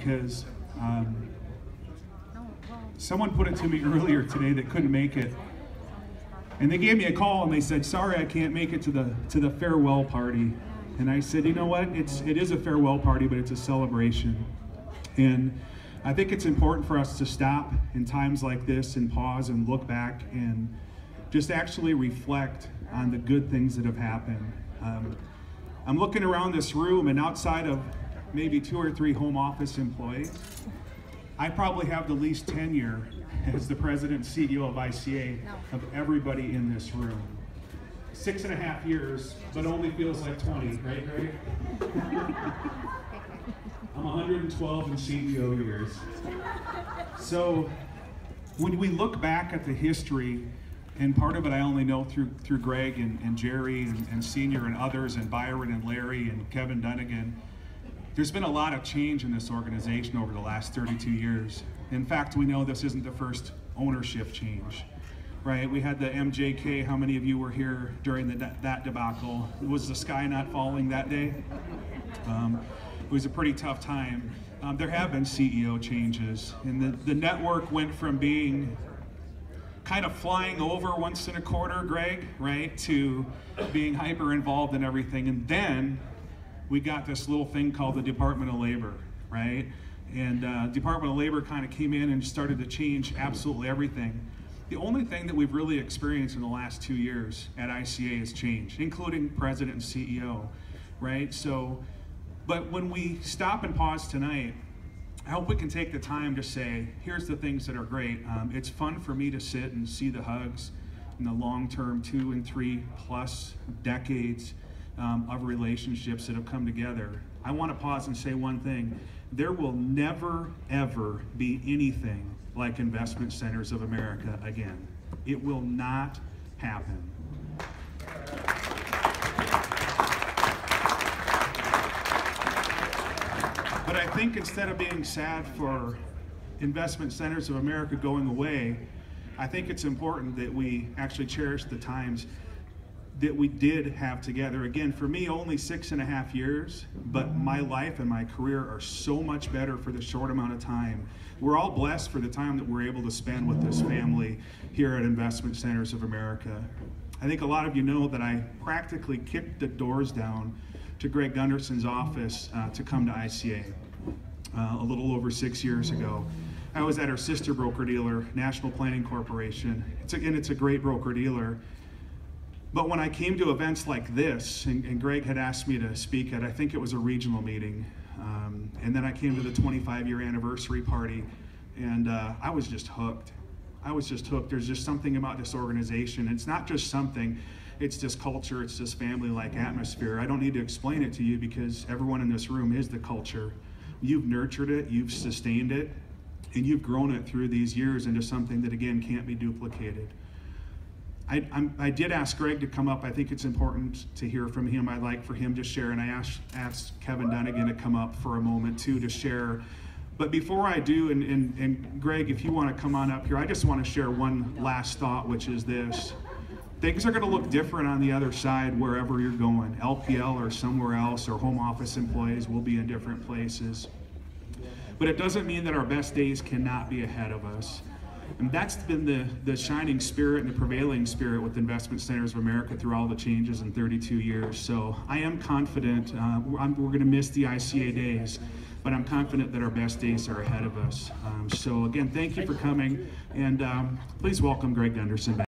because someone put it to me earlier today that couldn't make it. And they gave me a call and they said, sorry, I can't make it to the farewell party. And I said, you know what, it is a farewell party, but it's a celebration. And I think it's important for us to stop in times like this and pause and look back and just actually reflect on the good things that have happened. I'm looking around this room, and outside of maybe 2 or 3 home office employees, I probably have the least tenure as the president and CEO of ICA of everybody in this room. 6.5 years, but only feels like 20, right, Greg? I'm 112 in CEO years. So when we look back at the history, and part of it I only know through Greg and Jerry and Senior and others, and Byron and Larry and Kevin Dunnigan, there's been a lot of change in this organization over the last 32 years. In fact, we know this isn't the first ownership change, right? We had the MJK, how many of you were here during that debacle? Was the sky not falling that day? It was a pretty tough time. There have been CEO changes, and the network went from being kind of flying over once in a quarter, Greg, right, to being hyper involved in everything. And then we got this little thing called the Department of Labor, right? And Department of Labor kind of came in and started to change absolutely everything. The only thing that we've really experienced in the last 2 years at ICA is change, including president and CEO, right? So, but when we stop and pause tonight, I hope we can take the time to say, here's the things that are great. It's fun for me to sit and see the hugs in the long-term 2 and 3+ decades of relationships that have come together. I want to pause and say one thing. There will never, ever be anything like Investment Centers of America again. It will not happen. But I think instead of being sad for Investment Centers of America going away, I think it's important that we actually cherish the times that we did have together. Again, for me, only 6.5 years, but my life and my career are so much better for the short amount of time. We're all blessed for the time that we're able to spend with this family here at Investment Centers of America. I think a lot of you know that I practically kicked the doors down to Greg Gunderson's office to come to ICA a little over 6 years ago. I was at our sister broker-dealer, National Planning Corporation. It's a great broker-dealer. But when I came to events like this, and Greg had asked me to speak at, I think it was a regional meeting, and then I came to the 25-year anniversary party, and I was just hooked. I was just hooked. There's just something about this organization. It's not just something, it's this culture, it's this family-like atmosphere. I don't need to explain it to you because everyone in this room is the culture. You've nurtured it, you've sustained it, and you've grown it through these years into something that, again, can't be duplicated. I did ask Greg to come up. I think it's important to hear from him. I'd like for him to share, and I asked Kevin Dunnigan to come up for a moment too to share. But before I do, and Greg, if you want to come on up here, I just want to share one last thought, which is this. Things are going to look different on the other side wherever you're going. LPL or somewhere else, or home office employees will be in different places. But it doesn't mean that our best days cannot be ahead of us. And that's been the shining spirit and the prevailing spirit with Investment Centers of America through all the changes in 32 years. So I am confident, we're going to miss the ICA days, but I'm confident that our best days are ahead of us. So again, thank you for coming, and please welcome Greg Gunderson back.